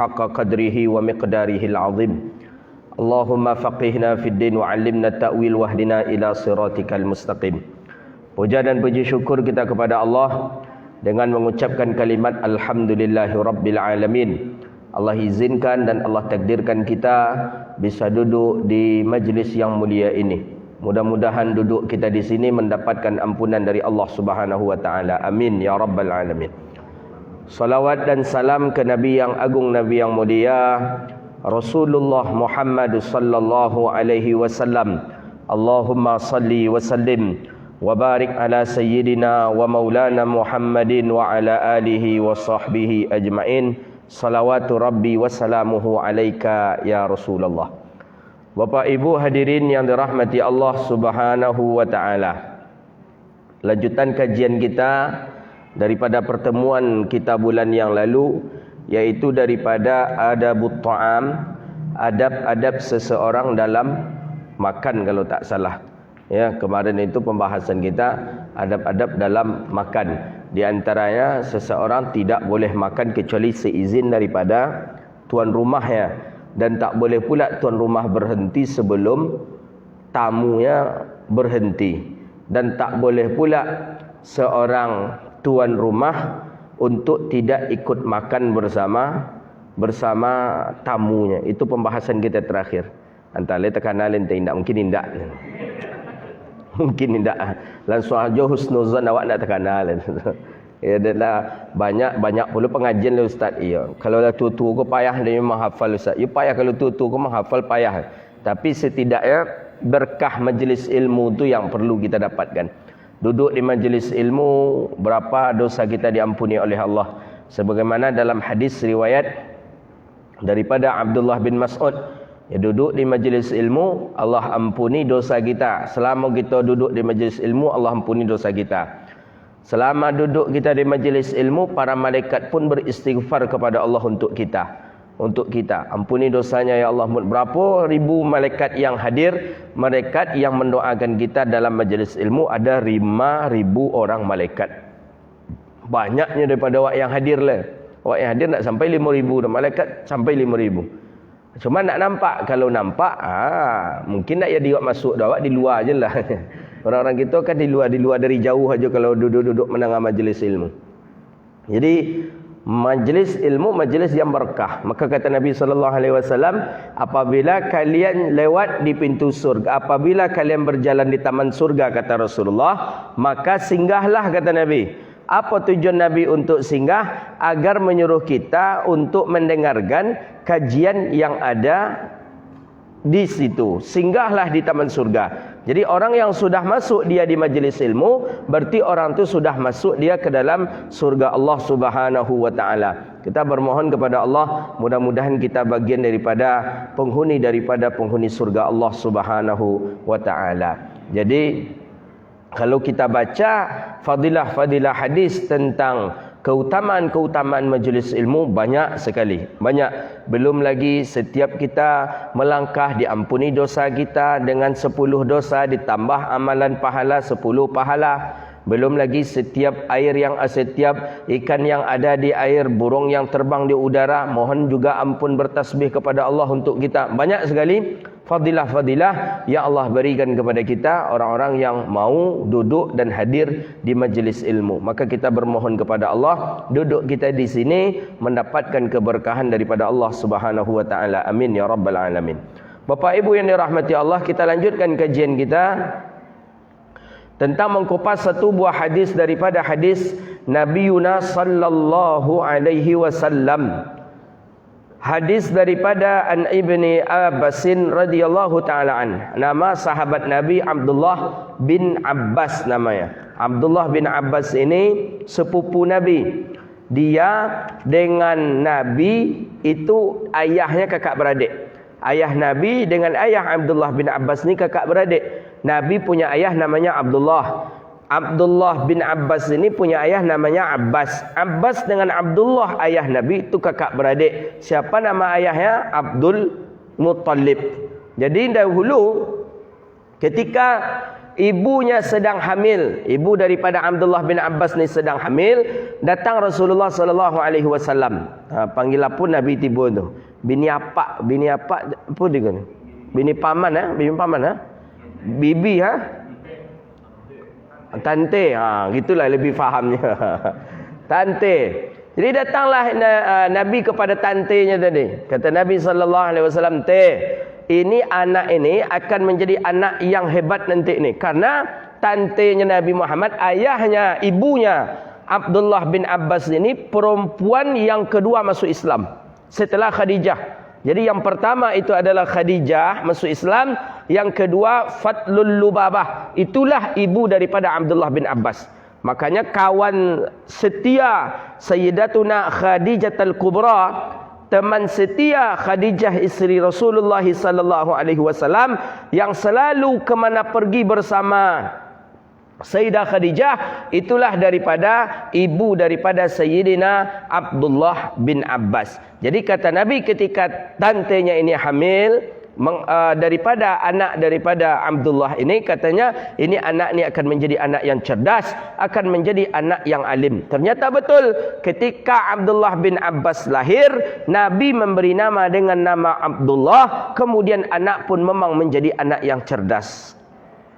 haqqa qadrihi wa miqdarihil azim. Allahumma faqihna fid din wa 'allimna ta'wil wahdina ila siratikal mustaqim. Puja dan puji syukur kita kepada Allah dengan mengucapkan kalimat alhamdulillahi rabbil alamin. Allah izinkan dan Allah takdirkan kita bisa duduk di majlis yang mulia ini. Mudah-mudahan duduk kita di sini mendapatkan ampunan dari Allah Subhanahu wa taala. Amin ya rabbal alamin. Salawat dan salam ke Nabi yang agung, Nabi yang mulia, Rasulullah Muhammad sallallahu alaihi wasallam. Allahumma salli wa sallim wa barik ala sayyidina wa maulana Muhammadin wa ala alihi wa sahbihi ajmain. Salawatu rabbi wa salamuhu alaika ya Rasulullah. Bapak Ibu hadirin yang dirahmati Allah Subhanahu wa taala. Lanjutan kajian kita daripada pertemuan kita bulan yang lalu, yaitu daripada adabut ta'am, adab-adab seseorang dalam makan kalau tak salah. Ya, kemarin itu pembahasan kita adab-adab dalam makan. Di antaranya seseorang tidak boleh makan kecuali seizin daripada tuan rumahnya. Dan tak boleh pula tuan rumah berhenti sebelum tamunya berhenti. Dan tak boleh pula seorang tuan rumah untuk tidak ikut makan bersama tamunya. Itu pembahasan kita terakhir. Antara tekanan lain tidak mungkin tidak. Mungkin tidak. Langsung aja husnuzan awak nak tekanan. Ya adalah banyak pula pengajian lah ustaz. Ya, kalau dah tua-tua kau payah dia memang hafal ustaz. Ya payah kalau tua-tua kau memang hafal payah. Tapi setidaknya berkah majlis ilmu tu yang perlu kita dapatkan. Duduk di majlis ilmu, berapa dosa kita diampuni oleh Allah. Sebagaimana dalam hadis riwayat daripada Abdullah bin Mas'ud, ya, duduk di majlis ilmu Allah ampuni dosa kita. Selama kita duduk di majlis ilmu Allah ampuni dosa kita. Selama duduk kita di majlis ilmu, para malaikat pun beristighfar kepada Allah untuk kita. Untuk kita, ampuni dosanya ya Allah. Berapa ribu malaikat yang hadir, malaikat yang mendoakan kita dalam majlis ilmu, ada 5,000 orang malaikat. Banyaknya daripada awak yang hadir lah. Awak yang hadir nak sampai 5,000 dah, malaikat sampai 5,000. Cuma nak nampak, kalau nampak mungkin nak jadi awak masuk dah, awak di luar je lah. Orang-orang kita kan di luar dari jauh aja kalau duduk-duduk mendengar majlis ilmu. Jadi majlis ilmu majlis yang berkah. Maka kata Nabi sallallahu alaihi wasallam, apabila kalian lewat di pintu surga, apabila kalian berjalan di taman surga, kata Rasulullah, maka singgahlah, kata Nabi. Apa tujuan Nabi untuk singgah? Agar menyuruh kita untuk mendengarkan kajian yang ada di situ. Singgahlah di taman surga. Jadi orang yang sudah masuk dia di majlis ilmu, berarti orang itu sudah masuk dia ke dalam surga Allah Subhanahu wa taala. Kita bermohon kepada Allah, mudah-mudahan kita bagian daripada penghuni surga Allah Subhanahu wa taala. Jadi kalau kita baca fadilah-fadilah hadis tentang keutamaan-keutamaan majlis ilmu, banyak sekali. Banyak. Belum lagi setiap kita melangkah diampuni dosa kita dengan 10 dosa, ditambah amalan pahala 10 pahala. Belum lagi setiap ikan yang ada di air, burung yang terbang di udara, mohon juga ampun bertasbih kepada Allah untuk kita. Banyak sekali fadilah-fadilah yang Allah berikan kepada kita, orang-orang yang mau duduk dan hadir di majlis ilmu. Maka kita bermohon kepada Allah, duduk kita di sini mendapatkan keberkahan daripada Allah Subhanahu wa taala. Amin ya rabbal alamin. Bapak Ibu yang dirahmati Allah, kita lanjutkan kajian kita tentang mengkupas satu buah hadis daripada hadis Nabi Yunus sallallahu alaihi wasallam. Hadis daripada An Ibni Abbasin radhiyallahu taala an. Nama sahabat Nabi Abdullah bin Abbas namanya. Abdullah bin Abbas ini sepupu Nabi. Dia dengan Nabi itu ayahnya kakak beradik. Ayah Nabi dengan ayah Abdullah bin Abbas ni kakak beradik. Nabi punya ayah namanya Abdullah. Abdullah bin Abbas ini punya ayah namanya Abbas. Abbas dengan Abdullah ayah Nabi itu kakak beradik. Siapa nama ayahnya? Abdul Muttalib. Jadi dahulu ketika ibunya sedang hamil. Ibu daripada Abdullah bin Abbas ni sedang hamil. Datang Rasulullah sallallahu alaihi wasallam. Panggil apa Nabi tiba tu? Bini apa apa dia kan? Bini paman bini paman bibi tante gitulah lebih fahamnya. Tante. Jadi datanglah Nabi kepada tantenya tadi. Kata Nabi sallallahu alaihi wasallam, ini anak ini akan menjadi anak yang hebat nanti ni. Karena tantenya Nabi Muhammad, ayahnya, ibunya Abdullah bin Abbas ini perempuan yang kedua masuk Islam setelah Khadijah. Jadi yang pertama itu adalah Khadijah masuk Islam, yang kedua Fatlul Lubabah. Itulah ibu daripada Abdullah bin Abbas. Makanya kawan setia Sayyidatuna Khadijatul Kubra, teman setia Khadijah isteri Rasulullah sallallahu alaihi wasallam, yang selalu ke mana pergi bersama Sayyidah Khadijah, itulah daripada ibu daripada Sayyidina Abdullah bin Abbas. Jadi kata Nabi ketika tantenya ini hamil daripada anak daripada Abdullah ini, katanya ini anak ni akan menjadi anak yang cerdas, akan menjadi anak yang alim. Ternyata betul, ketika Abdullah bin Abbas lahir, Nabi memberi nama dengan nama Abdullah, kemudian anak pun memang menjadi anak yang cerdas.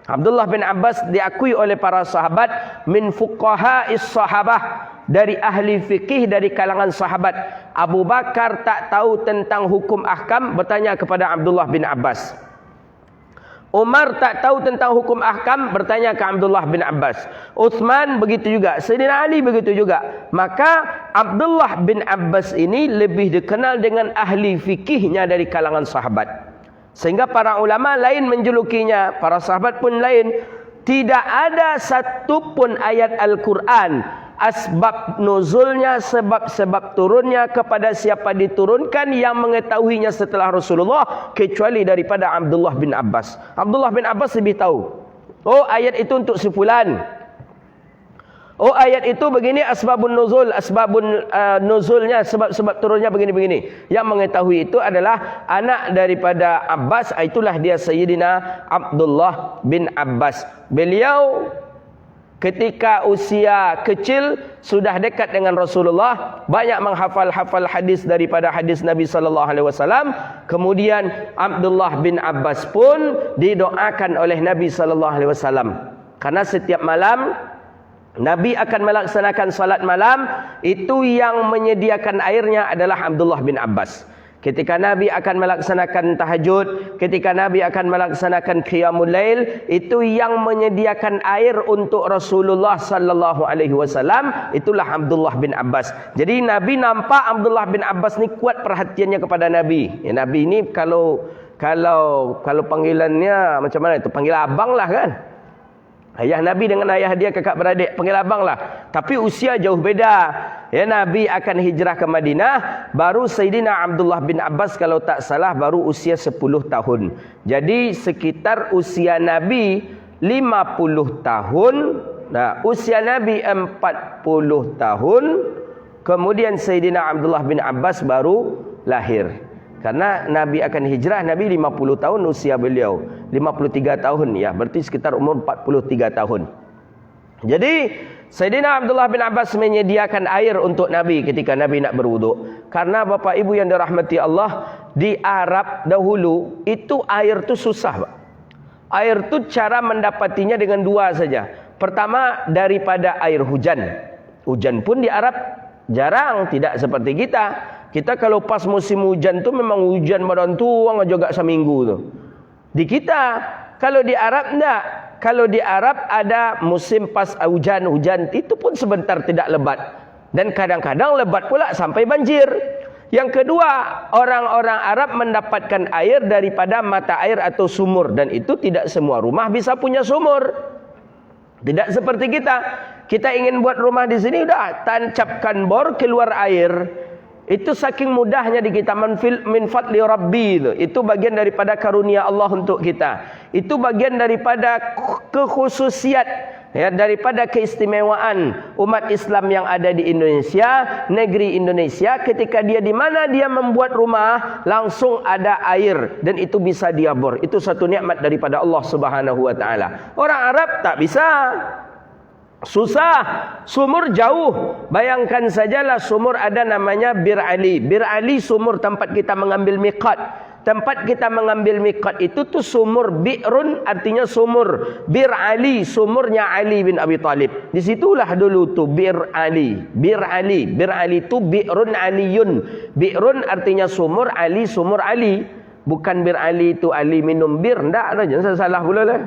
Abdullah bin Abbas diakui oleh para sahabat min fuqaha'is sahabah, dari ahli fikih dari kalangan sahabat. Abu Bakar tak tahu tentang hukum ahkam, bertanya kepada Abdullah bin Abbas. Umar tak tahu tentang hukum ahkam, bertanya ke Abdullah bin Abbas. Uthman begitu juga, Sayyidina Ali begitu juga. Maka Abdullah bin Abbas ini lebih dikenal dengan ahli fikihnya dari kalangan sahabat. Sehingga para ulama lain menjulukinya, para sahabat pun lain. Tidak ada satu pun ayat Al-Quran, asbab nuzulnya, sebab-sebab turunnya, kepada siapa diturunkan, yang mengetahuinya setelah Rasulullah, kecuali daripada Abdullah bin Abbas. Abdullah bin Abbas lebih tahu. Oh, ayat itu untuk si fulan. Oh, ayat itu begini asbabun nuzul, nuzulnya, sebab-sebab turunnya begini-begini. Yang mengetahui itu adalah anak daripada Abbas, itulah dia Sayyidina Abdullah bin Abbas. Beliau ketika usia kecil sudah dekat dengan Rasulullah, banyak menghafal hadis daripada hadis Nabi sallallahu alaihi wasallam. Kemudian Abdullah bin Abbas pun didoakan oleh Nabi sallallahu alaihi wasallam. Karena setiap malam Nabi akan melaksanakan salat malam, itu yang menyediakan airnya adalah Abdullah bin Abbas. Ketika Nabi akan melaksanakan tahajud, ketika Nabi akan melaksanakan qiyamul lail, itu yang menyediakan air untuk Rasulullah sallallahu alaihi wasallam, itulah Abdullah bin Abbas. Jadi Nabi nampak Abdullah bin Abbas ni kuat perhatiannya kepada Nabi. Ya, Nabi ni kalau panggilannya macam mana itu? Panggil abang lah kan. Ayah Nabi dengan ayah dia kakak beradik, panggil abang lah. Tapi usia jauh beda. Ya, Nabi akan hijrah ke Madinah, baru Sayyidina Abdullah bin Abbas kalau tak salah baru usia 10 tahun. Jadi sekitar usia Nabi 50 tahun. Nah, usia Nabi 40 tahun. Kemudian Sayyidina Abdullah bin Abbas baru lahir. Karena Nabi akan hijrah, Nabi 50 tahun usia beliau. 53 tahun ya, berarti sekitar umur 43 tahun. Jadi Sayyidina Abdullah bin Abbas menyediakan air untuk Nabi ketika Nabi nak berwuduk. Karena Bapak Ibu yang dirahmati Allah, di Arab dahulu itu air tu susah, Pak. Air tu cara mendapatinya dengan dua saja. Pertama daripada air hujan. Hujan pun di Arab jarang, tidak seperti kita. Kita kalau pas musim hujan tu memang hujan badan tuang juga seminggu tu. Di kita, kalau di Arab enggak. Kalau di Arab ada musim pas hujan itu pun sebentar tidak lebat. Dan kadang-kadang lebat pula sampai banjir. Yang kedua, orang-orang Arab mendapatkan air daripada mata air atau sumur. Dan itu tidak semua rumah bisa punya sumur. Tidak seperti kita. Kita ingin buat rumah di sini, udah tancapkan bor, keluar air. Itu saking mudahnya di kita. Min fadli Rabbi, itu bagian daripada karunia Allah untuk kita. Itu bagian daripada kekhususiat Ya, daripada keistimewaan umat Islam yang ada di Indonesia, negeri Indonesia, ketika dia di mana dia membuat rumah, langsung ada air dan itu bisa dia bor. Itu satu nikmat daripada Allah Subhanahu wa taala. Orang Arab tak bisa. Susah, sumur jauh. Bayangkan sajalah sumur ada namanya Bir Ali. Bir Ali sumur tempat kita mengambil miqat. Tempat kita mengambil miqat itu tuh sumur. Bi'run artinya sumur. Bir Ali, sumurnya Ali bin Abi Talib. Disitulah dulu tuh Bir Ali. Bir Ali. Bir Ali itu Bi'run Aliyun. Bi'run artinya sumur, Ali sumur Ali. Bukan Bir Ali itu Ali minum bir. Tak, jangan salah pula lah.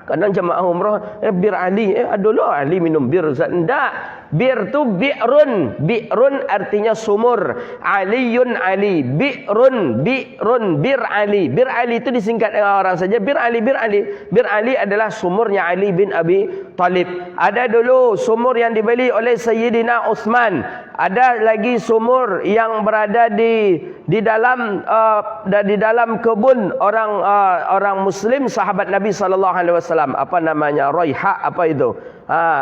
Kadang jemaah umrah Bir Ali, adalah Ali minum bir. Tak. Bir tu bi'run. Bi'run artinya sumur. Aliyun Ali. Bi'run. Bi'run. Bir Ali. Bir Ali itu disingkat dengan orang saja. Bir Ali. Bir Ali. Bir Ali adalah sumurnya Ali bin Abi Talib. Ada dulu sumur yang dibeli oleh Sayyidina Uthman. Ada lagi sumur yang berada di dalam kebun orang Muslim sahabat Nabi SAW. Apa namanya? Royha apa itu?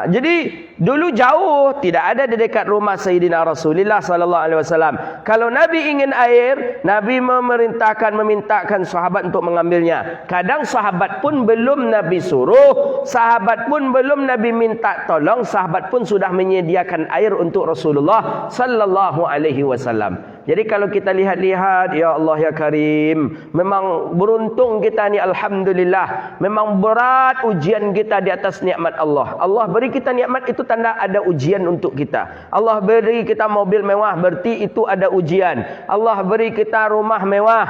Jadi dulu jauh, tidak ada di dekat rumah Sayyidina Rasulullah SAW. Kalau Nabi ingin air, Nabi memintakan sahabat untuk mengambilnya. Kadang sahabat pun belum Nabi suruh, sahabat pun belum Nabi minta tolong, sahabat pun sudah menyediakan air untuk Rasulullah SAW. Jadi kalau kita lihat-lihat, ya Allah ya Karim, memang beruntung kita ni, alhamdulillah. Memang berat ujian kita di atas nikmat Allah. Allah beri kita nikmat itu tanda ada ujian untuk kita. Allah beri kita mobil mewah, berarti itu ada ujian. Allah beri kita rumah mewah,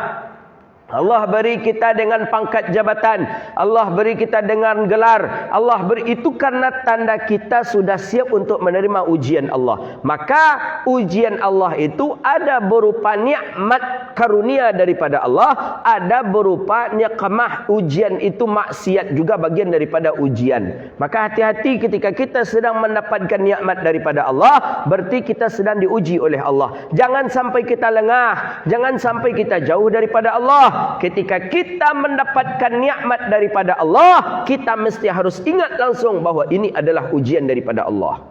Allah beri kita dengan pangkat jabatan, Allah beri kita dengan gelar, Allah beri itu karena tanda kita sudah siap untuk menerima ujian Allah. Maka ujian Allah itu ada berupa nikmat karunia daripada Allah, ada berupa nikmah. Ujian itu maksiat juga bagian daripada ujian. Maka hati-hati ketika kita sedang mendapatkan nikmat daripada Allah, berarti kita sedang diuji oleh Allah. Jangan sampai kita lengah, jangan sampai kita jauh daripada Allah. Ketika kita mendapatkan nikmat daripada Allah, kita mesti harus ingat langsung bahawa ini adalah ujian daripada Allah.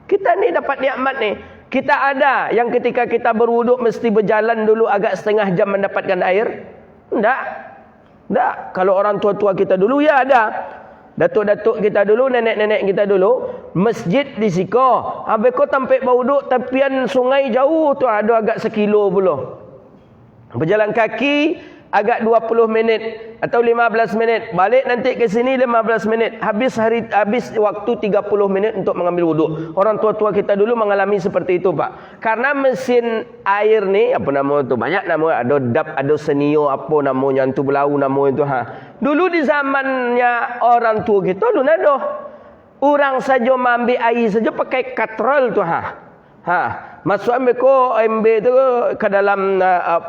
Kita ni dapat nikmat ni. Kita ada yang ketika kita berwuduk mesti berjalan dulu agak setengah jam mendapatkan air? Tak. Kalau orang tua-tua kita dulu ya ada. Datuk-datuk kita dulu, nenek-nenek kita dulu, masjid di siko. Habis kau tampik berwuduk tepian sungai jauh tu, ada agak 1 kilo pula. Berjalan kaki agak 20 minit atau 15 minit. Balik nanti ke sini 15 minit. Habis waktu 30 minit untuk mengambil wuduk. Orang tua-tua kita dulu mengalami seperti itu, Pak. Karena mesin air ni, apa nama tu? Banyak nama, ada dap, ada senio, apa namanya, tu belau nama itu. Dulu di zamannya orang tua kita dulu nado. Orang saja ambil air saja pakai katrol tu masuk ambil MB tu ke dalam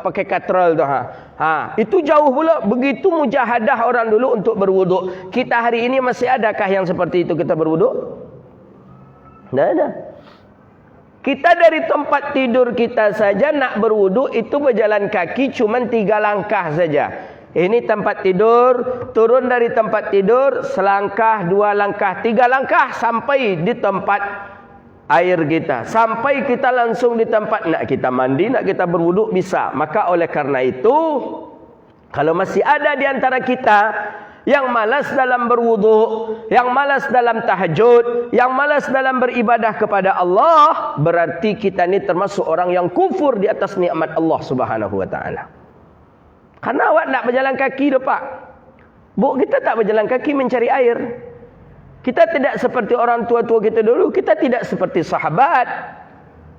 pakai katrol tu itu jauh pula. Begitu mujahadah orang dulu untuk berwuduk. Kita hari ini masih adakah yang seperti itu kita berwuduk? Tidak ada. Kita dari tempat tidur kita saja nak berwuduk itu berjalan kaki cuma 3 langkah saja. Ini tempat tidur, turun dari tempat tidur selangkah, 2 langkah, 3 langkah sampai di tempat air kita. Sampai kita langsung di tempat nak kita mandi, nak kita berwuduk bisa. Maka oleh karena itu, kalau masih ada di antara kita yang malas dalam berwuduk, yang malas dalam tahajud, yang malas dalam beribadah kepada Allah, berarti kita ni termasuk orang yang kufur di atas nikmat Allah Subhanahu wa taala. Karena awak nak berjalan kaki tu, Pak. Bu, kita tak berjalan kaki mencari air. Kita tidak seperti orang tua-tua kita dulu. Kita tidak seperti sahabat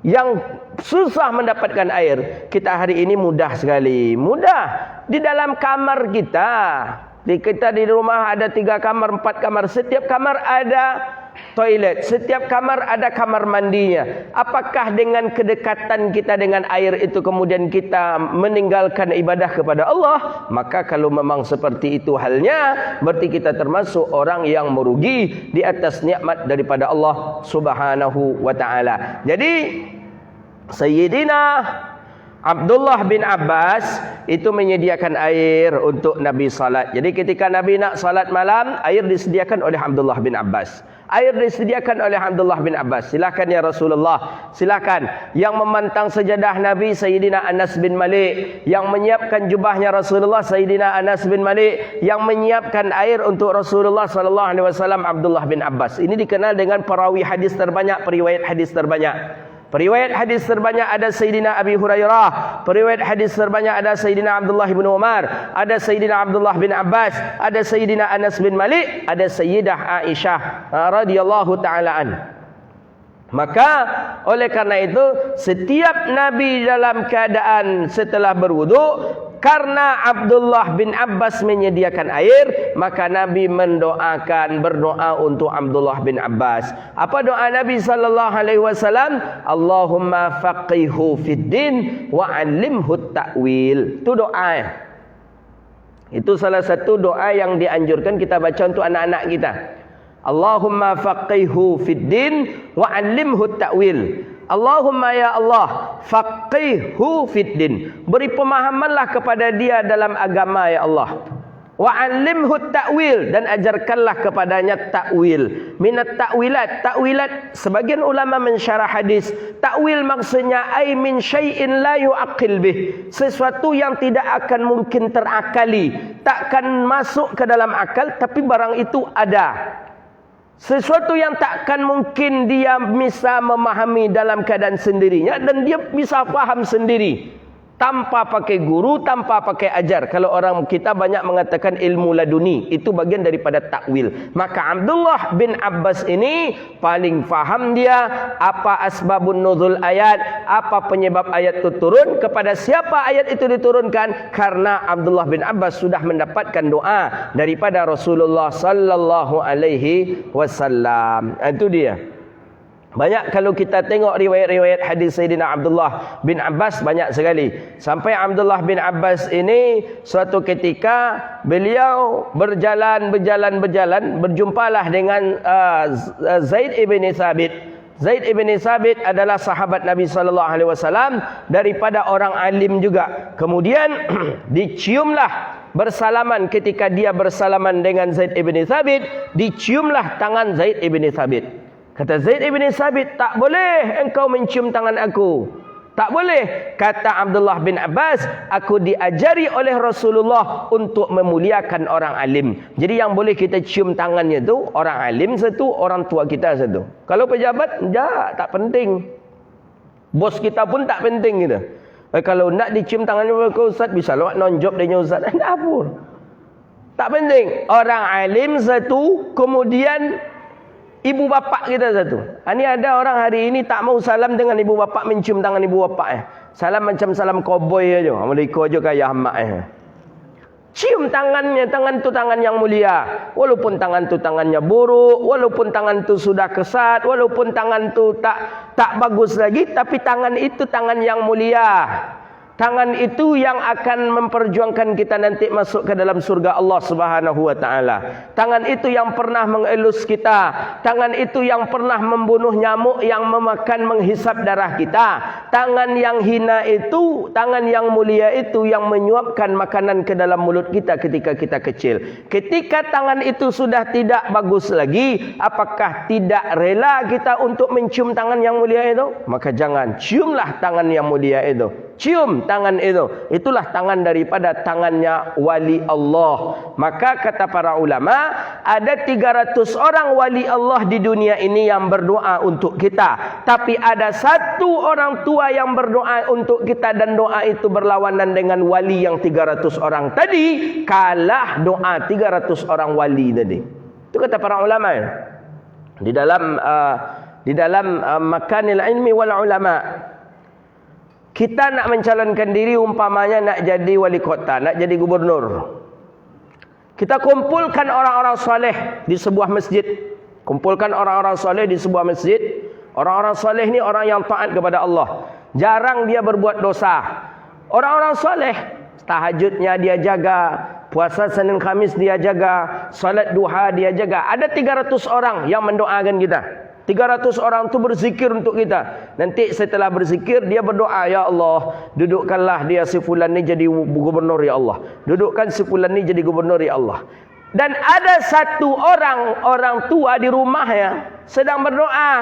yang susah mendapatkan air. Kita hari ini mudah sekali. Mudah. Di dalam kamar kita. Kita di rumah ada 3 kamar, 4 kamar. Setiap kamar ada toilet. Setiap kamar ada kamar mandinya. Apakah dengan kedekatan kita dengan air itu kemudian kita meninggalkan ibadah kepada Allah? Maka kalau memang seperti itu halnya, berarti kita termasuk orang yang merugi di atas nikmat daripada Allah Subhanahu wa taala. Jadi Sayyidina Abdullah bin Abbas itu menyediakan air untuk Nabi salat. Jadi ketika Nabi nak salat malam, air disediakan oleh Abdullah bin Abbas. Air disediakan oleh Abdullah bin Abbas. Silakan ya Rasulullah, silakan. Yang memantang sejadah Nabi Sayyidina Anas bin Malik, yang menyiapkan jubahnya Rasulullah Sayyidina Anas bin Malik, yang menyiapkan air untuk Rasulullah sallallahu alaihi wasallam Abdullah bin Abbas. Ini dikenal dengan perawi hadis terbanyak, periwayat hadis terbanyak. Periwayat hadis terbanyak ada Sayyidina Abi Hurairah, periwayat hadis terbanyak ada Sayyidina Abdullah bin Umar, ada Sayyidina Abdullah bin Abbas, ada Sayyidina Anas bin Malik, ada Sayyidah Aisyah radhiyallahu taala an. Maka oleh karena itu setiap Nabi dalam keadaan setelah berwudu, karena Abdullah bin Abbas menyediakan air, maka Nabi berdoa untuk Abdullah bin Abbas. Apa doa Nabi sallallahu alaihi wasallam? Allahumma faqihhu fid din wa 'allimhu ta'wil. Itu doa. Itu salah satu doa yang dianjurkan kita baca untuk anak-anak kita. Allahumma faqihhu fid din wa 'allimhu ta'wil. Allahumma ya Allah, faqihhu fid din. Beri pemahamanlah kepada dia dalam agama ya Allah. Wa 'allimhu ta'wil, dan ajarkanlah kepadanya ta'wil. Minat ta'wilat, ta'wilat sebagian ulama mensyarah hadis. Ta'wil maksudnya ai min syai'in la yu'aqil bih. Sesuatu yang tidak akan mungkin terakali, takkan masuk ke dalam akal, tapi barang itu ada. Sesuatu yang takkan mungkin dia bisa memahami dalam keadaan sendirinya, dan dia bisa faham sendiri tanpa pakai guru, tanpa pakai ajar. Kalau orang kita banyak mengatakan ilmu laduni, itu bagian daripada takwil. Maka Abdullah bin Abbas ini paling faham dia apa asbabun nuzul ayat, apa penyebab ayat itu turun, kepada siapa ayat itu diturunkan. Karena Abdullah bin Abbas sudah mendapatkan doa daripada Rasulullah sallallahu alaihi wasallam. Itu dia. Banyak kalau kita tengok riwayat-riwayat hadis Sayyidina Abdullah bin Abbas, banyak sekali. Sampai Abdullah bin Abbas ini suatu ketika beliau berjalan, berjumpalah dengan Zaid ibn Thabit. Zaid ibn Thabit adalah sahabat Nabi sallallahu alaihi wasallam, daripada orang alim juga. Kemudian diciumlah bersalaman, ketika dia bersalaman dengan Zaid ibn Thabit, diciumlah tangan Zaid ibn Thabit. Kata Zaid ibn Thabit, tak boleh engkau mencium tangan aku. Tak boleh. Kata Abdullah bin Abbas, aku diajari oleh Rasulullah untuk memuliakan orang alim. Jadi yang boleh kita cium tangannya tu orang alim satu, orang tua kita satu. Kalau pejabat, tak penting. Bos kita pun tak penting gitu. Kalau nak dicium tangannya Ustaz, bisa lewat nonjob dia Ustaz. Tak apa. Tak penting. Orang alim satu, kemudian ibu bapa kita satu. Ini ada orang hari ini tak mau salam dengan ibu bapa, mencium tangan ibu bapa. Salam macam salam koboi aja. Mereka aja kayak hamak. Cium tangannya, tangan tu tangan yang mulia. Walaupun tangan tu tangannya buruk, walaupun tangan tu sudah kesat, walaupun tangan tu tak bagus lagi, tapi tangan itu tangan yang mulia. Tangan itu yang akan memperjuangkan kita nanti masuk ke dalam surga Allah Subhanahu wa taala. Tangan itu yang pernah mengelus kita. Tangan itu yang pernah membunuh nyamuk yang menghisap darah kita. Tangan yang hina itu, tangan yang mulia itu yang menyuapkan makanan ke dalam mulut kita ketika kita kecil. Ketika tangan itu sudah tidak bagus lagi, apakah tidak rela kita untuk mencium tangan yang mulia itu? Maka jangan, ciumlah tangan yang mulia itu. Cium tangan itu. Itulah tangan daripada tangannya wali Allah. Maka kata para ulama, ada 300 orang wali Allah di dunia ini yang berdoa untuk kita. Tapi ada satu orang tua yang berdoa untuk kita, dan doa itu berlawanan dengan wali yang 300 orang tadi. Kalah doa 300 orang wali tadi. Itu kata para ulama. Di dalam makanil ilmi wal ulama. Kita nak mencalonkan diri, umpamanya nak jadi wali kota, nak jadi gubernur. Kita kumpulkan orang-orang soleh di sebuah masjid. Kumpulkan orang-orang soleh di sebuah masjid. Orang-orang soleh ni orang yang taat kepada Allah. Jarang dia berbuat dosa. Orang-orang soleh, tahajudnya dia jaga, puasa Senin Khamis dia jaga, salat duha dia jaga. Ada 300 orang yang mendoakan kita. 300 orang tu berzikir untuk kita. Nanti setelah berzikir dia berdoa, ya Allah, dudukkanlah dia si fulan ni jadi gubernur ya Allah. Dudukkan si fulan ni jadi gubernur ya Allah. Dan ada satu orang tua di rumahnya sedang berdoa.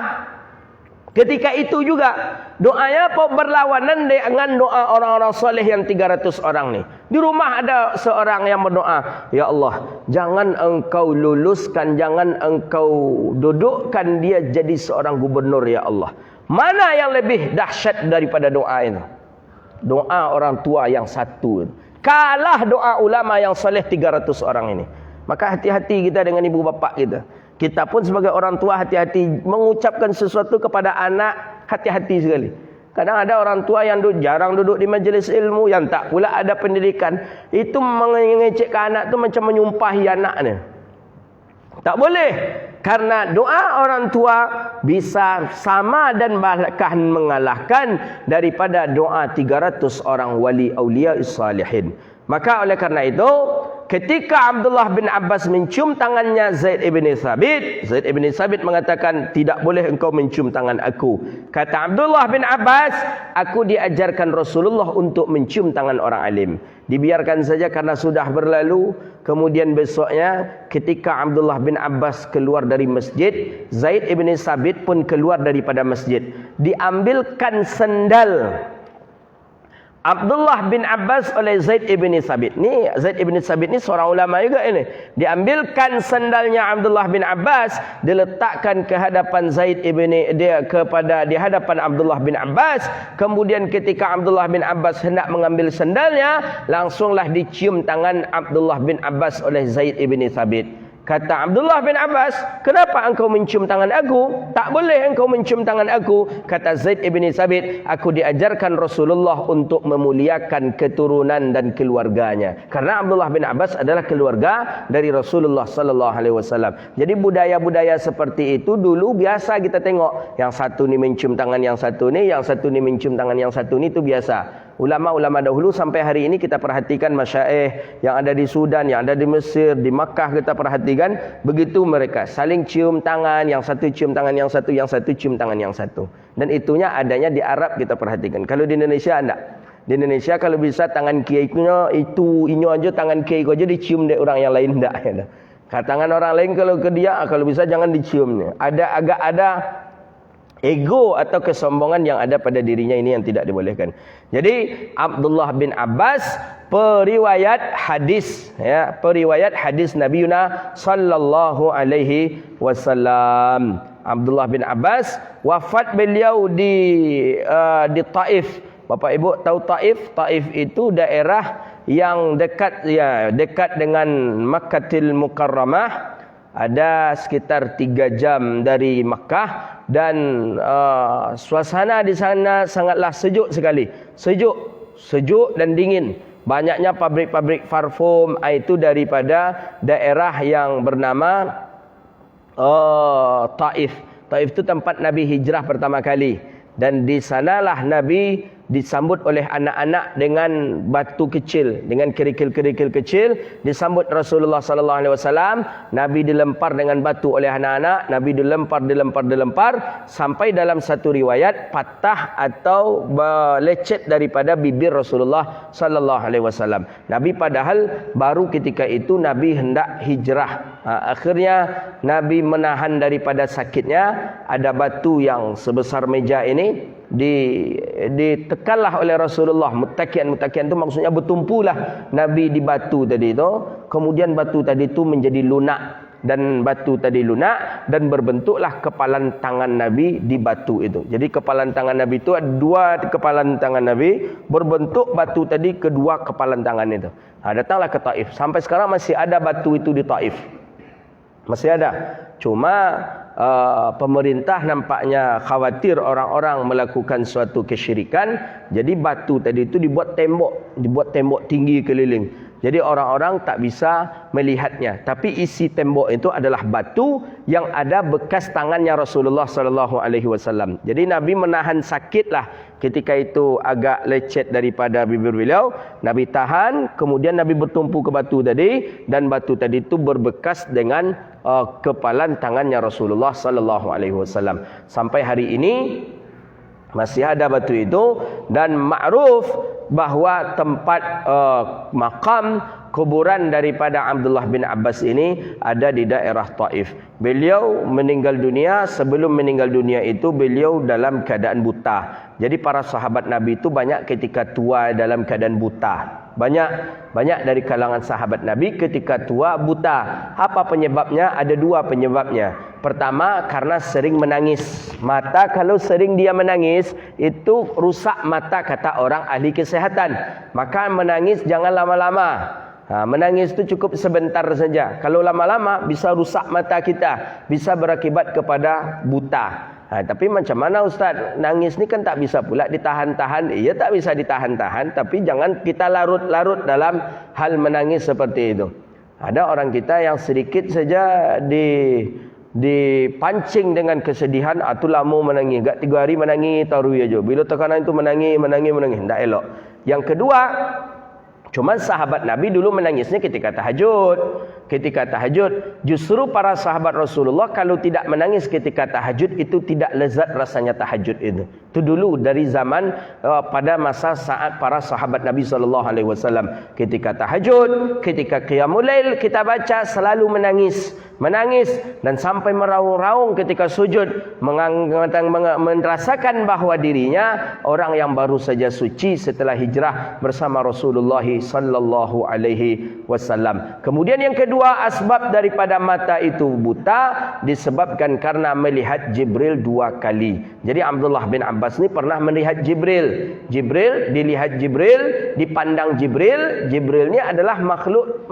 Ketika itu juga doanya berlawanan dengan doa orang-orang soleh yang 300 orang ni. Di rumah ada seorang yang berdoa, ya Allah, jangan engkau luluskan, jangan engkau dudukkan dia jadi seorang gubernur ya Allah. Mana yang lebih dahsyat daripada doa itu? Doa orang tua yang satu. Kalah doa ulama yang soleh 300 orang ini. Maka hati-hati kita dengan ibu bapa kita. Kita pun sebagai orang tua hati-hati mengucapkan sesuatu kepada anak, hati-hati sekali. Kadang ada orang tua yang jarang duduk di majlis ilmu, yang tak pula ada pendidikan. Itu mengecekkan anak tu macam menyumpahi anaknya. Tak boleh. Karena doa orang tua bisa sama dan bahkan mengalahkan daripada doa 300 orang wali aulia salihin. Maka oleh karena itu, ketika Abdullah bin Abbas mencium tangannya Zaid ibn Thabit, Zaid ibn Thabit mengatakan, tidak boleh engkau mencium tangan aku. Kata Abdullah bin Abbas, aku diajarkan Rasulullah untuk mencium tangan orang alim. Dibiarkan saja karena sudah berlalu. Kemudian besoknya ketika Abdullah bin Abbas keluar dari masjid, Zaid ibn Thabit pun keluar daripada masjid. Diambilkan sendal Abdullah bin Abbas oleh Zaid ibn Thabit. Ni Zaid ibn Thabit ni seorang ulama juga ini. Diambilkan sandalnya Abdullah bin Abbas, diletakkan ke hadapan Zaid ibn di hadapan Abdullah bin Abbas. Kemudian ketika Abdullah bin Abbas hendak mengambil sandalnya, langsunglah dicium tangan Abdullah bin Abbas oleh Zaid ibn Thabit. Kata Abdullah bin Abbas, kenapa engkau mencium tangan aku? Tak boleh engkau mencium tangan aku. Kata Zaid ibn Thabit, aku diajarkan Rasulullah untuk memuliakan keturunan dan keluarganya. Karena Abdullah bin Abbas adalah keluarga dari Rasulullah sallallahu alaihi wasallam. Jadi budaya-budaya seperti itu dulu biasa kita tengok. Yang satu ni mencium tangan yang satu ni, yang satu ni mencium tangan yang satu ni, itu biasa. Ulama-ulama dahulu sampai hari ini kita perhatikan masyaikh yang ada di Sudan, yang ada di Mesir, di Makkah, kita perhatikan begitu mereka saling cium tangan, yang satu cium tangan yang satu, yang satu cium tangan yang satu. Dan itunya adanya di Arab kita perhatikan. Kalau di Indonesia enggak. Di Indonesia kalau bisa tangan kiai itu inyo aja, tangan kiai aja dicium dari orang yang lain enggak ya. Tangan orang lain kalau ke dia kalau bisa jangan diciumnya. Ada ego atau kesombongan yang ada pada dirinya, ini yang tidak dibolehkan. Jadi Abdullah bin Abbas periwayat hadis Nabi sallallahu alaihi wasallam. Abdullah bin Abbas wafat beliau di Taif. Bapak Ibu tahu Taif? Taif itu daerah yang dekat dengan Makkahul Mukarramah. Ada sekitar 3 jam dari Makkah dan suasana di sana sangatlah sejuk sekali. Sejuk dan dingin. Banyaknya pabrik-pabrik parfum itu daripada daerah yang bernama Taif. Taif itu tempat Nabi hijrah pertama kali. Dan di sanalah Nabi disambut oleh anak-anak dengan batu kecil, dengan kerikil-kerikil kecil. Disambut Rasulullah sallallahu alaihi wasallam. Nabi dilempar dengan batu oleh anak-anak. Nabi dilempar sampai dalam satu riwayat patah atau lecet daripada bibir Rasulullah sallallahu alaihi wasallam. Nabi padahal baru ketika itu Nabi hendak hijrah. Akhirnya Nabi menahan daripada sakitnya. Ada batu yang sebesar meja ini ditekanlah oleh Rasulullah. Muttakian itu maksudnya bertumpulah Nabi di batu tadi itu. Kemudian batu tadi itu menjadi lunak, dan batu tadi lunak dan berbentuklah kepalan tangan Nabi di batu itu. Jadi kepalan tangan Nabi itu ada 2 kepalan tangan Nabi, berbentuk batu tadi kedua kepalan tangan itu. Datanglah ke Taif. Sampai sekarang masih ada batu itu di Taif. Masih ada. Cuma pemerintah nampaknya khawatir orang-orang melakukan suatu kesyirikan. Jadi batu tadi itu dibuat tembok tinggi keliling. Jadi orang-orang tak bisa melihatnya. Tapi isi tembok itu adalah batu yang ada bekas tangannya Rasulullah sallallahu alaihi wasallam. Jadi Nabi menahan sakitlah ketika itu agak lecet daripada bibir beliau. Nabi tahan, kemudian Nabi bertumpu ke batu tadi, dan batu tadi itu berbekas dengan kepalan tangannya Rasulullah sallallahu alaihi wasallam. Sampai hari ini masih ada batu itu, dan ma'ruf bahawa tempat makam kuburan daripada Abdullah bin Abbas ini ada di daerah Taif. Beliau meninggal dunia, sebelum meninggal dunia itu beliau dalam keadaan buta. Jadi para sahabat Nabi itu banyak ketika tua dalam keadaan buta. Banyak dari kalangan sahabat Nabi ketika tua buta. Apa penyebabnya? Ada dua penyebabnya. Pertama, karena sering menangis. Mata kalau sering dia menangis, itu rusak mata kata orang ahli kesihatan. Maka menangis jangan lama-lama. Menangis itu cukup sebentar saja. Kalau lama-lama bisa rusak mata kita, bisa berakibat kepada buta. Tapi macam mana Ustaz? Nangis ni kan tak bisa pula ditahan-tahan. Ia tak bisa ditahan-tahan, tapi jangan kita larut-larut dalam hal menangis seperti itu. Ada orang kita yang sedikit saja dipancing dengan kesedihan, tu lama menangis. Gak 3 hari menangis, taruh aja. Bila tekanan itu menangis. Tak elok. Yang kedua, cuma sahabat Nabi dulu menangisnya ketika tahajud. Ketika tahajud, justru para sahabat Rasulullah kalau tidak menangis ketika tahajud itu tidak lezat rasanya tahajud itu. Itu dulu dari zaman pada masa saat para sahabat Nabi SAW. Ketika tahajud, ketika qiyamul lail kita baca selalu menangis, dan sampai meraung-raung ketika sujud, merasakan bahawa dirinya orang yang baru saja suci setelah hijrah bersama Rasulullah sallallahu alaihi wasallam. Kemudian yang kedua, asbab daripada mata itu buta disebabkan karena melihat Jibril 2 kali. Jadi Abdullah bin Abbas ni pernah melihat Jibril. Dilihat Jibril, dipandang Jibril. Jibril ni adalah makhluk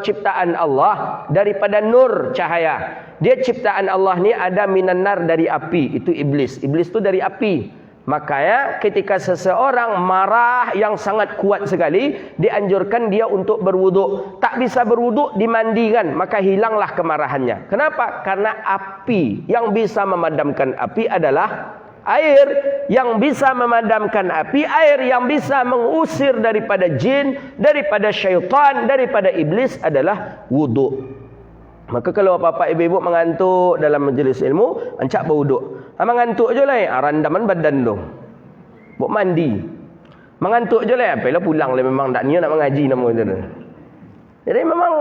ciptaan Allah daripada nur, cahaya. Dia ciptaan Allah ni ada minan nar, dari api. Itu iblis. Iblis tu dari api. Makanya ketika seseorang marah yang sangat kuat sekali, dianjurkan dia untuk berwuduk. Tak bisa berwuduk, dimandikan, maka hilanglah kemarahannya. Kenapa? Karena api yang bisa memadamkan api adalah air. Yang bisa memadamkan api, air. Yang bisa mengusir daripada jin, daripada syaitan, daripada iblis adalah wuduk. Maka kalau bapa ibu-ibu mengantuk dalam majlis ilmu, ancak berwuduk. Mengantuk je lah, randaman badan tu. Buat mandi. Mengantuk je lah, apalah pulang lah, memang tak niat nak mengaji nama tu. Jadi memang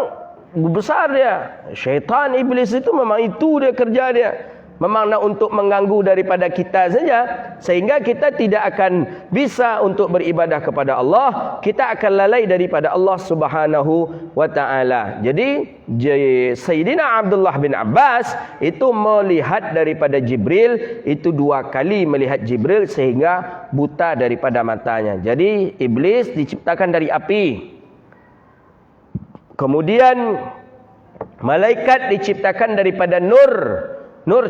besar dia. Syaitan, iblis itu memang itu dia kerja dia. Memang nak untuk mengganggu daripada kita saja, sehingga kita tidak akan bisa untuk beribadah kepada Allah. Kita akan lalai daripada Allah Subhanahu wa taala. Jadi Sayyidina Abdullah bin Abbas itu melihat daripada Jibril, itu 2 kali melihat Jibril sehingga buta daripada matanya. Jadi iblis diciptakan dari api. Kemudian malaikat diciptakan daripada nur,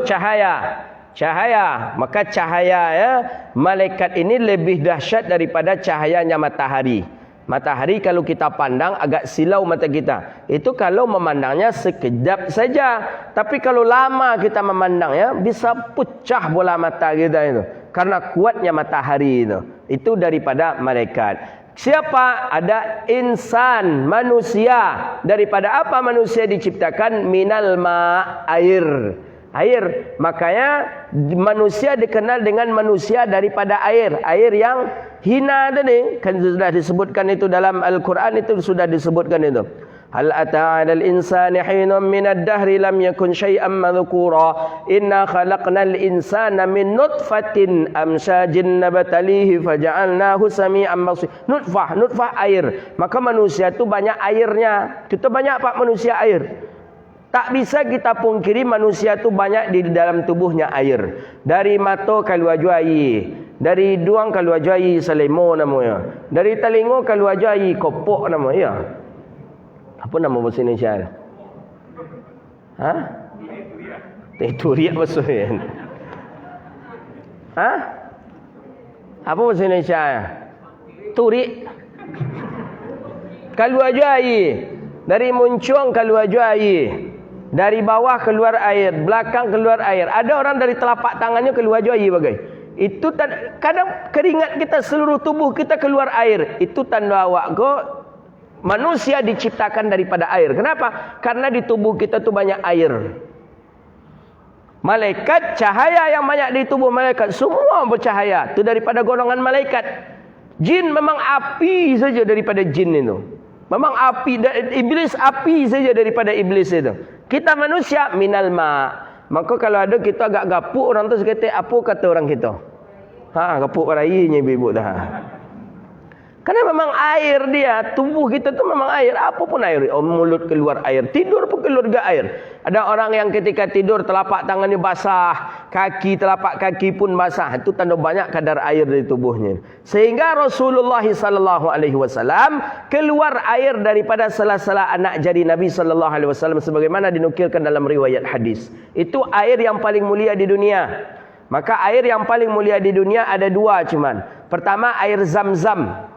cahaya. Maka cahaya malaikat ini lebih dahsyat daripada cahayanya matahari. Matahari kalau kita pandang agak silau mata kita. Itu kalau memandangnya sekejap saja. Tapi kalau lama kita memandangnya, bisa pecah bola mata kita itu. Karena kuatnya matahari itu. Itu daripada malaikat. Siapa? Ada insan, manusia. Daripada apa manusia diciptakan? Minal ma, air. Makanya manusia dikenal dengan manusia daripada air. Air yang hina tadi kan sudah disebutkan itu dalam Al-Quran, itu sudah disebutkan itu. Hal ata 'alal insani hinun minad dahri lam yakun syai'an madhkura. Inna khalaqnal insana min nutfatin amsyajin nabtalihi faja'alnahu sami'an basir. Nutfah air. Maka manusia itu banyak airnya. Kita banyak pak manusia air. Tak bisa kita pungkiri manusia itu banyak di dalam tubuhnya air. Dari mata keluar air, dari duang keluar air selemo namanya. Dari telinga keluar air kopok namanya. Apa nama bahasa Indonesia? Turiak maksudnya. Apa bahasa Indonesia? Turik. keluar je air. Dari muncung keluar je air. Dari bawah keluar air, belakang keluar air. Ada orang dari telapak tangannya keluar je air bagai. Itu kadang keringat kita, seluruh tubuh kita keluar air. Itu tanda awak ko manusia diciptakan daripada air. Kenapa? Karena di tubuh kita tu banyak air. Malaikat, cahaya yang banyak di tubuh malaikat semua bercahaya. Itu daripada golongan malaikat. Jin memang api saja daripada jin itu. Memang api, iblis api saja daripada iblis itu. Kita manusia minal ma. Maka kalau ada kita agak gapuk, orang tu sekata apa kata orang kita? Gapuk rainya ibu dah. Karena memang air dia, tubuh kita tu memang air. Apa pun air. Mulut keluar air, tidur pun keluar juga air. Ada orang yang ketika tidur telapak tangannya basah, telapak kaki pun basah. Itu tanda banyak kadar air dari tubuhnya. Sehingga Rasulullah SAW keluar air daripada salah-salah anak jari Nabi SAW, sebagaimana dinukilkan dalam riwayat hadis. Itu air yang paling mulia di dunia. Maka air yang paling mulia di dunia ada dua cuman. Pertama air Zam-Zam.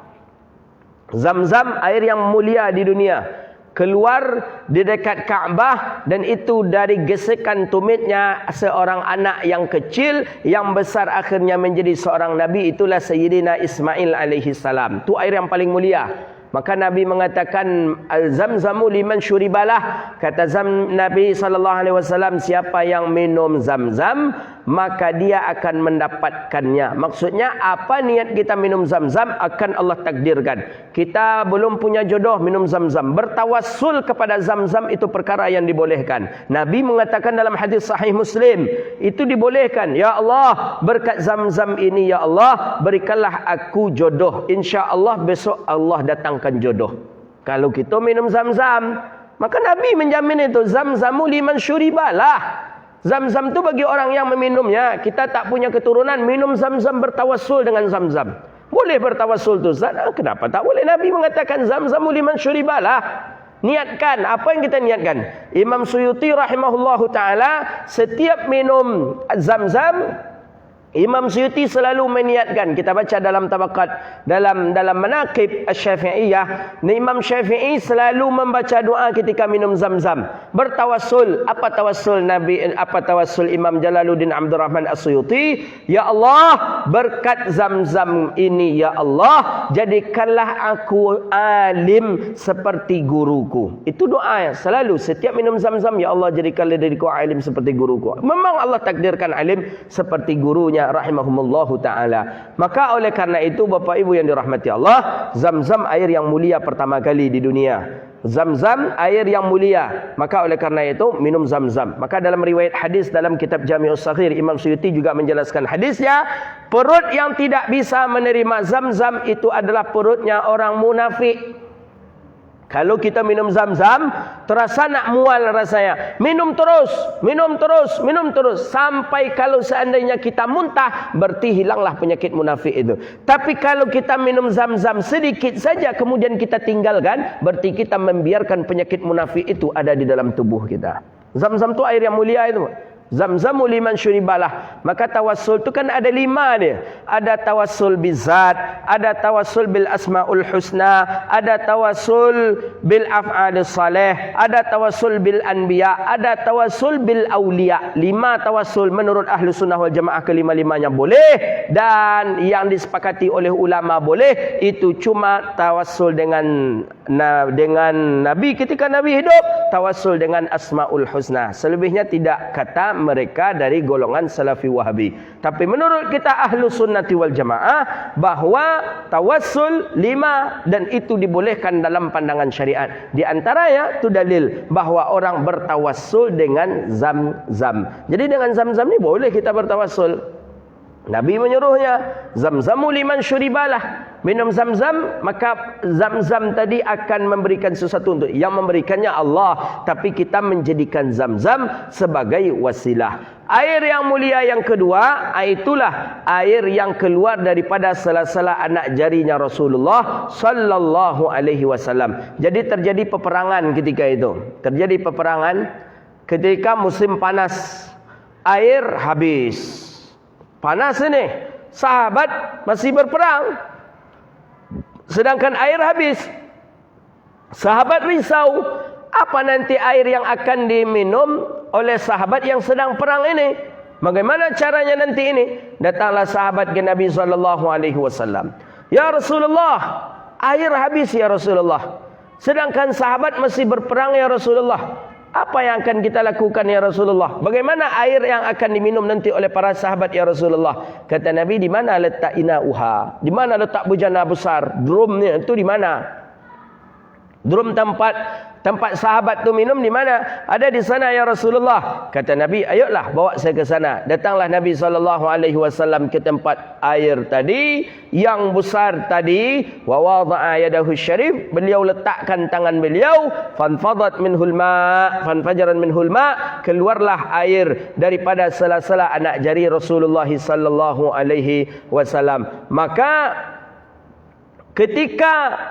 Zam-Zam air yang mulia di dunia. Keluar di dekat Kaabah, dan itu dari gesekan tumitnya seorang anak yang kecil yang besar akhirnya menjadi seorang nabi. Itulah Sayyidina Ismail alaihi salam. Itu air yang paling mulia. Maka Nabi mengatakan Zam-Zamu liman syuribalah. Kata Nabi SAW, siapa yang minum Zam-Zam maka dia akan mendapatkannya. Maksudnya apa niat kita minum Zam-Zam akan Allah takdirkan. Kita belum punya jodoh, minum Zam-Zam. Bertawassul kepada Zam-Zam itu perkara yang dibolehkan. Nabi mengatakan dalam hadis sahih Muslim, itu dibolehkan. Ya Allah, berkat Zam-Zam ini ya Allah, berikanlah aku jodoh. InsyaAllah besok Allah datangkan jodoh. Kalau kita minum Zam-Zam, maka Nabi menjamin itu. Zam-Zamu liman syuribalah. Zam-Zam tu bagi orang yang meminumnya. Kita tak punya keturunan, minum Zam-Zam, bertawassul dengan Zam-Zam. Boleh bertawassul tu Ustaz. Kenapa tak boleh? Nabi mengatakan Zam-Zamu liman syuribalah. Niatkan. Apa yang kita niatkan? Imam Suyuti rahimahullahu ta'ala, setiap minum Zam-Zam, Imam Suyuti selalu meniatkan. Kita baca dalam tabakat, dalam manaqib Asy-Syafi'iyah, Imam Syafi'i selalu membaca doa ketika minum Zam-Zam. Bertawassul. Apa tawassul Nabi? Apa tawassul Imam Jalaluddin Abdul Rahman As-Suyuti? Ya Allah, berkat Zam-Zam ini ya Allah, jadikanlah aku alim seperti guruku. Itu doa yang selalu setiap minum Zam-Zam. Ya Allah, jadikanlah diriku alim seperti guruku. Memang Allah takdirkan alim seperti gurunya rahimahumullahu ta'ala. Maka oleh karena itu Bapak Ibu yang dirahmati Allah, Zam-Zam air yang mulia pertama kali di dunia. Zam-Zam air yang mulia. Maka oleh karena itu minum Zam-Zam. Maka dalam riwayat hadis dalam kitab Jami'us Saghir, Imam Suyuti juga menjelaskan hadisnya, perut yang tidak bisa menerima Zam-Zam itu adalah perutnya orang munafik. Kalau kita minum Zam-Zam, terasa nak mual rasanya. Minum terus, minum terus, minum terus. Sampai kalau seandainya kita muntah, berarti hilanglah penyakit munafik itu. Tapi kalau kita minum Zam-Zam sedikit saja, kemudian kita tinggalkan, berarti kita membiarkan penyakit munafik itu ada di dalam tubuh kita. Zam-Zam itu air yang mulia itu. Zam-Zamu liman syuribalah. Maka tawassul tu kan ada 5 dia. Ada tawassul bizat, ada tawassul bil asmaul husna, ada tawassul bil af'alis salih, ada tawassul bil anbiya, ada tawassul bil auliya. 5 tawassul menurut ahlu sunnah wal jamaah, kelima-limanya boleh. Dan yang disepakati oleh ulama boleh, itu cuma tawassul dengan Nabi ketika Nabi hidup, tawassul dengan asmaul husna. Selebihnya tidak, kata mereka dari golongan Salafi Wahabi. Tapi menurut kita ahlu sunnati wal jamaah, bahwa tawassul 5 dan itu dibolehkan dalam pandangan syariat. Di antaranya itu dalil bahwa orang bertawassul dengan Zam-Zam. Jadi dengan Zam-Zam ni boleh kita bertawassul. Nabi menyuruhnya, Zam-Zamu liman syuribalah. Minum Zam-Zam, maka Zam-Zam tadi akan memberikan sesuatu untuk, yang memberikannya Allah, tapi kita menjadikan Zam-Zam sebagai wasilah. Air yang mulia yang kedua, itulah air yang keluar daripada salah-salah anak jarinya Rasulullah sallallahu alaihi wasallam. Jadi terjadi peperangan ketika itu. Terjadi peperangan ketika musim panas. Air habis. Panas ini, sahabat masih berperang, sedangkan air habis. Sahabat risau, apa nanti air yang akan diminum oleh sahabat yang sedang perang ini? Bagaimana caranya nanti ini? Datanglah sahabat ke Nabi SAW. Ya Rasulullah, air habis ya Rasulullah. Sedangkan sahabat masih berperang ya Rasulullah. Apa yang akan kita lakukan ya Rasulullah? Bagaimana air yang akan diminum nanti oleh para sahabat ya Rasulullah? Kata Nabi, di mana letak inauha? Di mana letak bejana besar? Drumnya itu di mana? Drum tempat sahabat tu minum di mana? Ada di sana ya Rasulullah. Kata Nabi, ayolah bawa saya ke sana. Datanglah Nabi SAW ke tempat air tadi yang besar tadi. Wa wada'a yadahu syarif, beliau letakkan tangan beliau. Fanfadat minhul ma', fanfajaran minhul ma', keluarlah air daripada sela-sela anak jari Rasulullah SAW. Maka ketika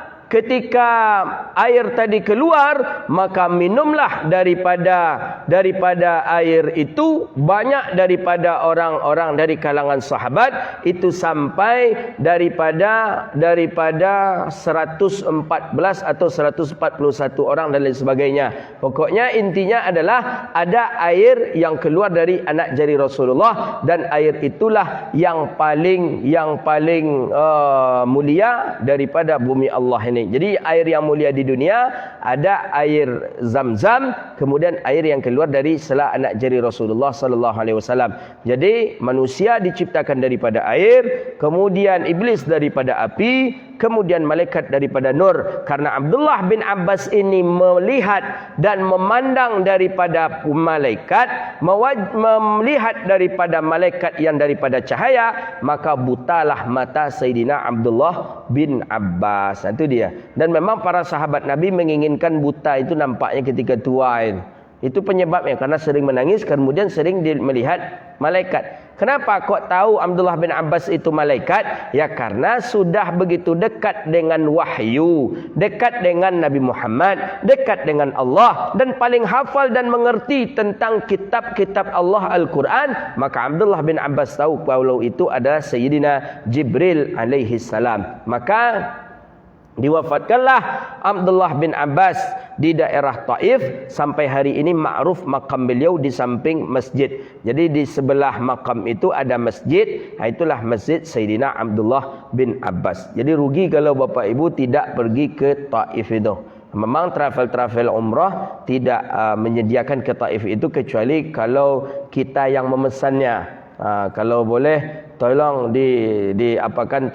air tadi keluar, maka minumlah daripada air itu banyak daripada orang-orang dari kalangan sahabat itu sampai daripada 114 atau 141 orang dan lain sebagainya. Pokoknya intinya adalah ada air yang keluar dari anak jari Rasulullah, dan air itulah yang paling mulia daripada bumi Allah ini. Jadi air yang mulia di dunia ada air Zam-Zam, kemudian air yang keluar dari sela anak jari Rasulullah sallallahu alaihi wasallam. Jadi manusia diciptakan daripada air, kemudian iblis daripada api, kemudian malaikat daripada nur. Karena Abdullah bin Abbas ini melihat dan memandang daripada malaikat, melihat daripada malaikat yang daripada cahaya, maka butalah mata Sayyidina Abdullah bin Abbas. Itu dia. Dan memang para sahabat Nabi menginginkan buta itu nampaknya ketika tua. Itu penyebabnya, karena sering menangis, kemudian sering melihat malaikat. Kenapa kok tahu Abdullah bin Abbas itu malaikat? Ya karena sudah begitu dekat dengan wahyu, dekat dengan Nabi Muhammad, dekat dengan Allah, dan paling hafal dan mengerti tentang kitab-kitab Allah Al-Quran. Maka Abdullah bin Abbas tahu kalau itu adalah Sayyidina Jibril alaihi salam. Maka diwafatkanlah Abdullah bin Abbas di daerah Taif. Sampai hari ini ma'ruf makam beliau di samping masjid. Jadi di sebelah makam itu ada masjid. Itulah masjid Sayyidina Abdullah bin Abbas. Jadi rugi kalau Bapak Ibu tidak pergi ke Taif itu. Memang travel umrah tidak menyediakan ke Taif itu kecuali kalau kita yang memesannya. Kalau boleh tolong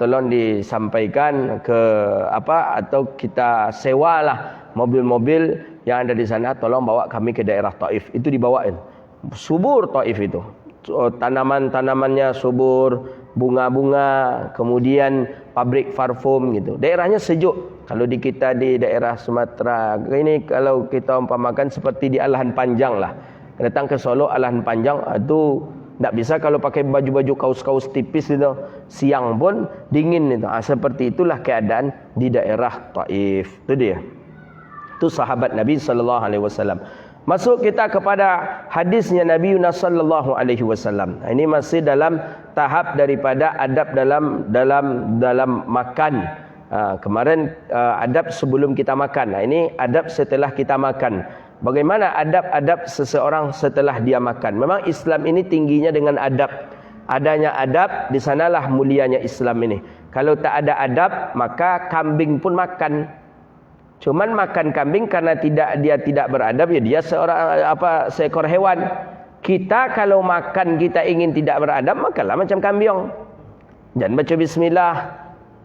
tolong disampaikan ke atau kita sewalah mobil-mobil yang ada di sana, tolong bawa kami ke daerah Taif. Itu dibawain. Subur Taif itu. Tanaman-tanamannya subur, bunga-bunga, kemudian pabrik parfum gitu. Daerahnya sejuk. Kalau di kita di daerah Sumatera ini, kalau kita umpamakan seperti di Alahan Panjang lah. Datang ke Solo Alahan Panjang itu tak bisa kalau pakai baju-baju kaos-kaos tipis itu, siang pun dingin itu. Seperti itulah keadaan di daerah Taif. Itu dia. Itu sahabat Nabi sallallahu alaihi wasallam. Masuk kita kepada hadisnya Nabi sallallahu alaihi wasallam. Ini masih dalam tahap daripada adab dalam makan. Kemarin adab sebelum kita makan. Ini adab setelah kita makan. Bagaimana adab-adab seseorang setelah dia makan? Memang Islam ini tingginya dengan adab. Adanya adab, di sanalah mulianya Islam ini. Kalau tak ada adab, maka kambing pun makan. Cuman makan kambing karena dia tidak beradab, ya dia seekor hewan. Kita kalau makan kita ingin tidak beradab, makanlah macam kambing. Jangan baca bismillah.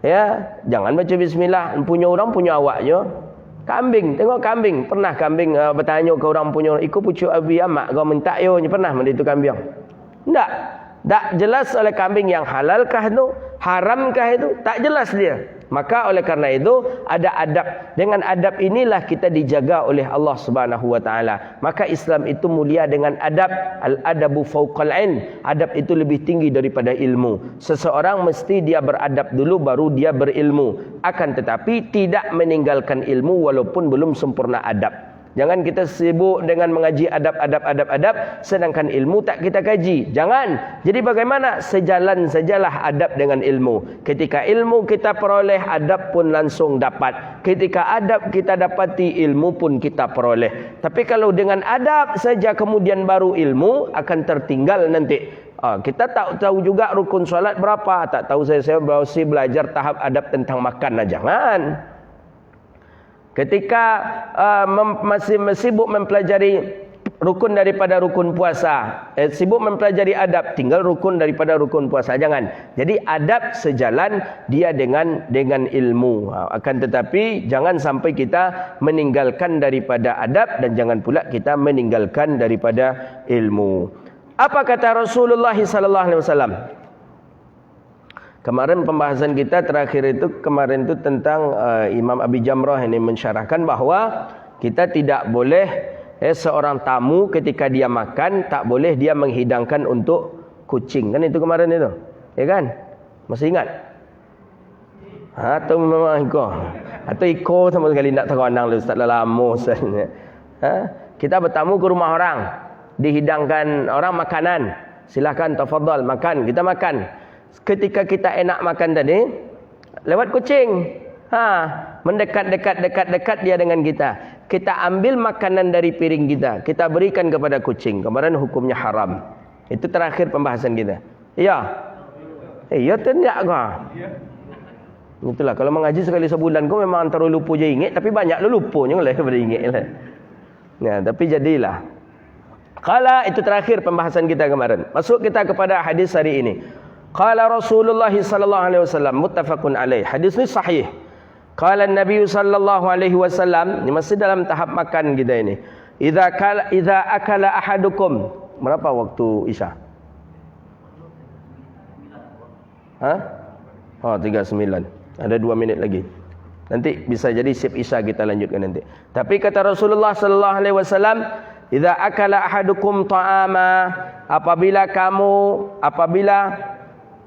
Ya, jangan baca bismillah. Punya orang punya awaknya. Kambing, tengok kambing. Pernah kambing bertanya ke orang punya, ikut pucuk abi amak kau minta yo, pernah menditu kambing? Tak jelas oleh kambing yang halalkah itu, haramkah itu, tak jelas dia. Maka oleh karena itu ada adab. Dengan adab inilah kita dijaga oleh Allah Subhanahu wa taala. Maka Islam itu mulia dengan adab. Al-adabu fauqal ilm. Adab itu lebih tinggi daripada ilmu. Seseorang mesti dia beradab dulu baru dia berilmu. Akan tetapi tidak meninggalkan ilmu walaupun belum sempurna adab. Jangan kita sibuk dengan mengaji adab sedangkan ilmu tak kita kaji. Jangan. Jadi bagaimana? Sejalan sajalah adab dengan ilmu. Ketika ilmu kita peroleh, adab pun langsung dapat. Ketika adab kita dapati, ilmu pun kita peroleh. Tapi kalau dengan adab saja kemudian baru ilmu, akan tertinggal nanti. Kita tak tahu juga rukun solat berapa. Tak tahu saya masih belajar tahap adab tentang makan. Jangan. Ketika masih sibuk mempelajari rukun daripada rukun puasa, sibuk mempelajari adab, tinggal rukun daripada rukun puasa. Jangan. Jadi adab sejalan dia dengan ilmu. Akan tetapi jangan sampai kita meninggalkan daripada adab dan jangan pula kita meninggalkan daripada ilmu. Apa kata Rasulullah sallallahu alaihi wasallam? Kemarin pembahasan kita terakhir itu tentang Imam Abi Jamrah ini mensyarahkan bahawa kita tidak boleh seorang tamu ketika dia makan tak boleh dia menghidangkan untuk kucing. Kan itu kemarin itu. Ya kan? Masih ingat? Atau memang Iko sama sekali nak teronang lu Ustaz dah lama Ustaz. Kita bertamu ke rumah orang, dihidangkan orang makanan. Silakan tafadhal makan, kita makan. Ketika kita enak makan tadi, lewat kucing. Mendekat dia dengan kita. Kita ambil makanan dari piring kita berikan kepada kucing. Kemarin hukumnya haram. Itu terakhir pembahasan kita. Ya. Ya tidak kah? Itulah kalau mengaji sekali sebulan kau memang antara lupa je ingat, tapi banyak lu lupanya lah daripada ingat lah. Ya, tapi jadilah. Qala itu terakhir pembahasan kita kemarin. Masuk kita kepada hadis hari ini. Qala Rasulullah sallallahu alaihi wasallam muttafaqun alaih. Hadis ini sahih. Qala Nabi sallallahu alaihi wasallam, ini masih dalam tahap makan kita ini. Idza akala ahadukum. Berapa waktu Isya? 39. Ada 2 minit lagi. Nanti bisa jadi sip Isya kita lanjutkan nanti. Tapi kata Rasulullah sallallahu alaihi wasallam, idza akala ahadukum ta'ama, apabila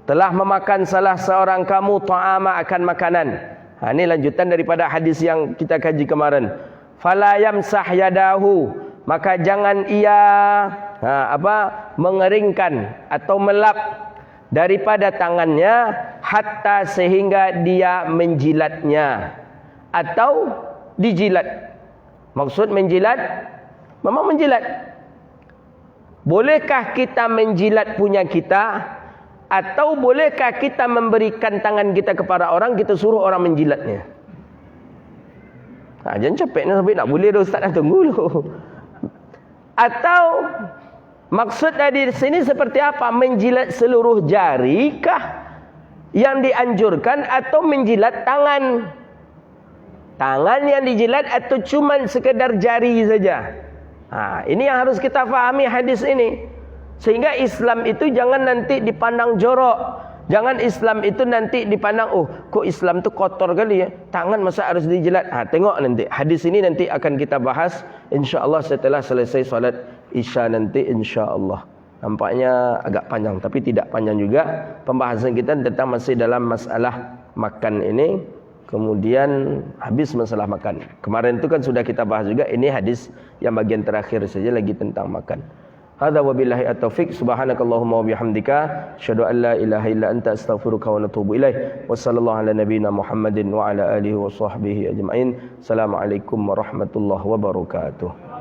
telah memakan salah seorang kamu ta'ama akan makanan. Ini lanjutan daripada hadis yang kita kaji kemarin. Fala yamsah yadahu, maka jangan ia mengeringkan atau melap daripada tangannya hatta sehingga dia menjilatnya atau dijilat. Maksud menjilat, memang menjilat. Bolehkah kita menjilat punya kita? Atau bolehkah kita memberikan tangan kita kepada orang, kita suruh orang menjilatnya? Jangan capek ni sampai nak boleh dah Ustaz, dah tunggu dulu. Atau maksud dari sini seperti apa? Menjilat seluruh jari kah yang dianjurkan atau menjilat tangan? Tangan yang dijilat atau cuma sekedar jari saja? Ini yang harus kita fahami hadis ini. Sehingga Islam itu jangan nanti dipandang jorok. Jangan Islam itu nanti dipandang, kok Islam tu kotor kali ya, tangan masa harus dijilat. Tengok nanti hadis ini nanti akan kita bahas insya-Allah setelah selesai solat Isya nanti insya-Allah. Nampaknya agak panjang tapi tidak panjang juga pembahasan kita tentang masih dalam masalah makan ini. Kemudian habis masalah makan. Kemarin itu kan sudah kita bahas juga, ini hadis yang bagian terakhir saja lagi tentang makan. Hadza wabillahi at-taufiq. Subhanakallahumma wa bihamdika asyhadu an la ilaha illa anta astaghfiruka wa atubu ilaik. Wassallallahu ala nabiyyina Muhammadin wa ala alihi wa sahbihi ajma'in. Assalamualaikum warahmatullahi wabarakatuh.